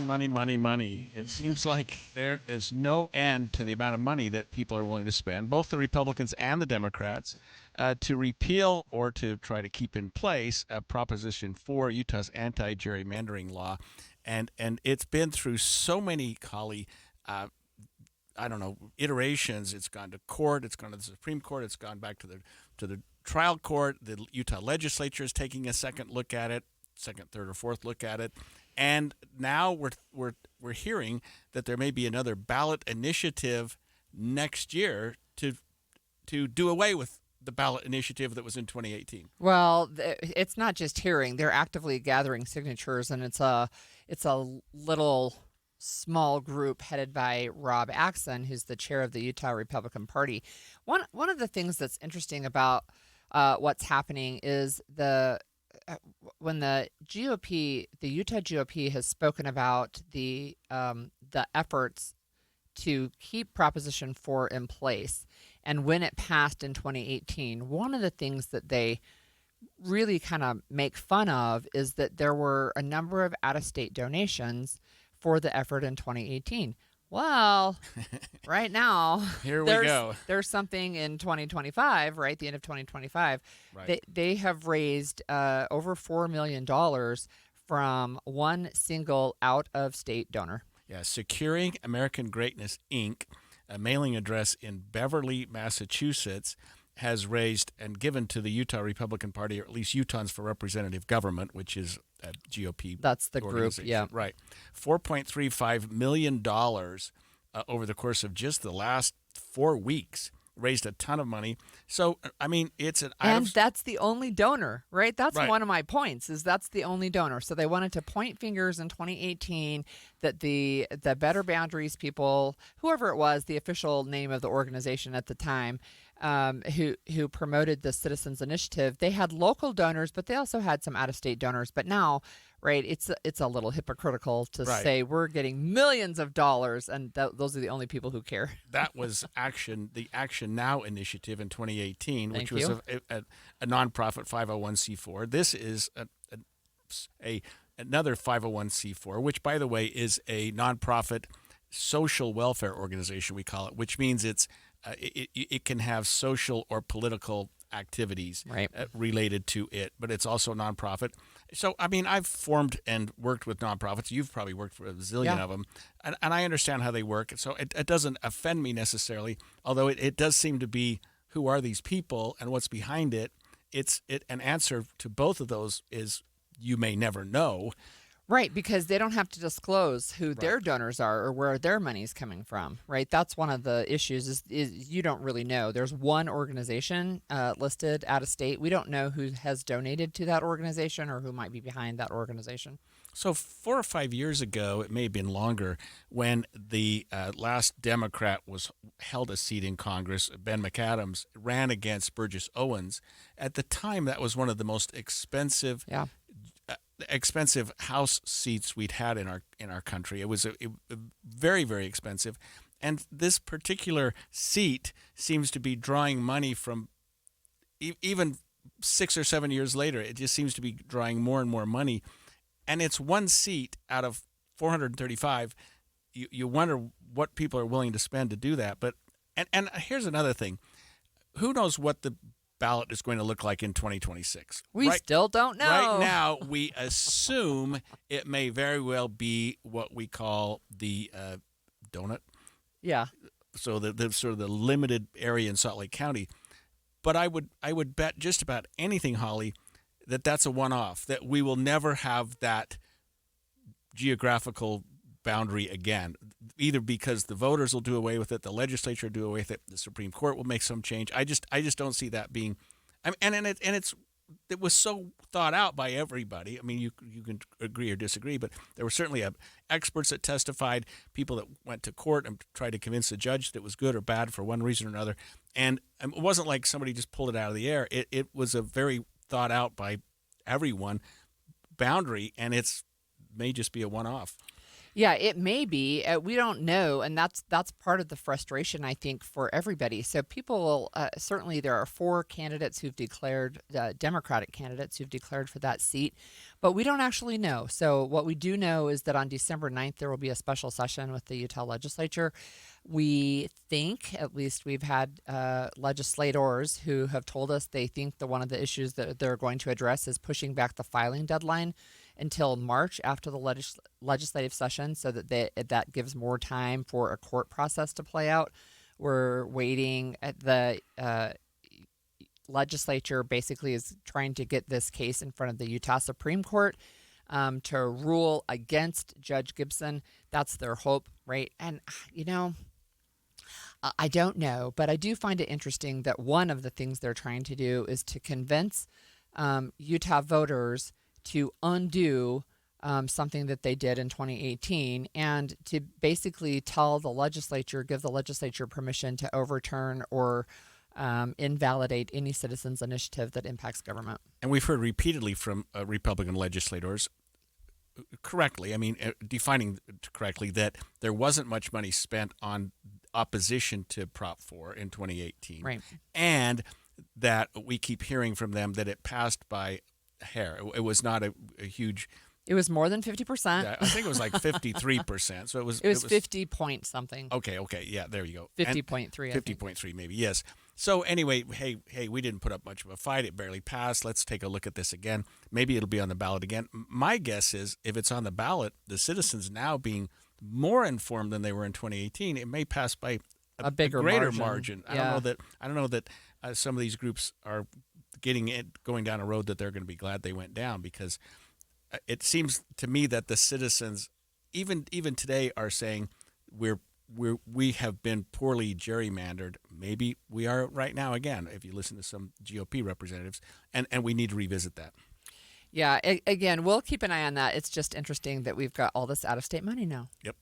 money, money, money. It seems like there is no end to the amount of money that people are willing to spend, both the Republicans and the Democrats, to repeal or to try to keep in place a Proposition 4, Utah's anti-gerrymandering law. And it's been through so many, Holly, iterations. It's gone to court. It's gone to the Supreme Court. It's gone back to the trial court. The Utah legislature is taking a second look at it, second, third, or fourth look at it. And now we're hearing that there may be another ballot initiative next year to do away with the ballot initiative that was in 2018. Well, it's not just hearing; they're actively gathering signatures, and it's a little small group headed by Rob Axon, who's the chair of the Utah Republican Party. One of the things that's interesting about what's happening is when the GOP, the Utah GOP, has spoken about the efforts to keep Proposition 4 in place, and when it passed in 2018, one of the things that they really kind of make fun of is that there were a number of out-of-state donations for the effort in 2018. Well, right now, there's something in 2025, right? The end of 2025. Right. They have raised over $4 million from one single out-of-state donor. Yeah, Securing American Greatness, Inc., a mailing address in Beverly, Massachusetts, has raised and given to the Utah Republican Party, or at least Utahns for Representative Government, which is a GOP. That's the group, yeah. Right. $4.35 million over the course of just the last 4 weeks. Raised a ton of money. So, I mean, it's an... And that's the only donor, right? That's right. One of my points, is that's the only donor. So they wanted to point fingers in 2018 that the Better Boundaries people, whoever it was, the official name of the organization at the time, who promoted the Citizens Initiative, they had local donors, but they also had some out-of-state donors. But now, right, it's a little hypocritical to say we're getting millions of dollars, and those are the only people who care. That was the Action Now initiative in 2018, which was a nonprofit 501c4. This is another 501c4, which, by the way, is a nonprofit social welfare organization, we call it, which means it can have social or political activities related to it, but it's also a nonprofit. So, I mean, I've formed and worked with nonprofits. You've probably worked for a zillion of them, and I understand how they work. So it doesn't offend me necessarily, although it does seem to be, who are these people and what's behind it? An answer to both of those is you may never know. Right, because they don't have to disclose who their donors are or where their money's coming from, right? That's one of the issues is you don't really know. There's one organization listed out of state. We don't know who has donated to that organization or who might be behind that organization. So 4 or 5 years ago, it may have been longer, when the last Democrat held a seat in Congress, Ben McAdams, ran against Burgess Owens. At the time, that was one of the most expensive House seats we'd had in our country. It was very, very expensive, and this particular seat seems to be drawing money from even 6 or 7 years later. It just seems to be drawing more and more money, and it's one seat out of 435. You wonder what people are willing to spend to do that. But and here's another thing: who knows what the ballot is going to look like in 2026. We still don't know. Right now, we assume it may very well be what we call the donut. Yeah. So the sort of the limited area in Salt Lake County. But I would bet just about anything, Holly, that's a one-off, that we will never have that geographical boundary again, either because the voters will do away with it, the legislature will do away with it, the Supreme Court will make some change. I just don't see that being, it was so thought out by everybody. I mean, you can agree or disagree, but there were certainly experts that testified, people that went to court and tried to convince the judge that it was good or bad for one reason or another. And it wasn't like somebody just pulled it out of the air. It was a very thought out by everyone boundary, and may just be a one-off. Yeah, it may be. We don't know, and that's part of the frustration, I think, for everybody. So people certainly there are 4 candidates who've declared, Democratic candidates who've declared for that seat, but we don't actually know. So what we do know is that on December 9th there will be a special session with the Utah legislature. We think, at least we've had legislators who have told us they think that one of the issues that they're going to address is pushing back the filing deadline until March after the legislative session, so that that gives more time for a court process to play out. We're waiting at the legislature basically is trying to get this case in front of the Utah Supreme Court to rule against Judge Gibson. That's their hope, right? And, I don't know, but I do find it interesting that one of the things they're trying to do is to convince Utah voters to undo something that they did in 2018, and to basically tell the legislature, give the legislature permission to overturn or invalidate any citizens' initiative that impacts government. And we've heard repeatedly from Republican legislators, correctly, defining correctly, that there wasn't much money spent on opposition to Prop 4 in 2018. Right. And that we keep hearing from them that it passed by hair. It was not a huge... It was more than 50%. I think it was like 53%. So it was 50 point something. Okay. Yeah, there you go. 50.3. 50.3 maybe, yes. So anyway, hey, we didn't put up much of a fight. It barely passed. Let's take a look at this again. Maybe it'll be on the ballot again. My guess is if it's on the ballot, the citizens now being more informed than they were in 2018, it may pass by a bigger, greater margin. Yeah. I don't know that some of these groups are going down a road that they're going to be glad they went down, because it seems to me that the citizens, even today, are saying we have been poorly gerrymandered. Maybe we are right now again, if you listen to some GOP representatives, and we need to revisit that. Yeah, again, we'll keep an eye on that. It's just interesting that we've got all this out-of-state money now. Yep.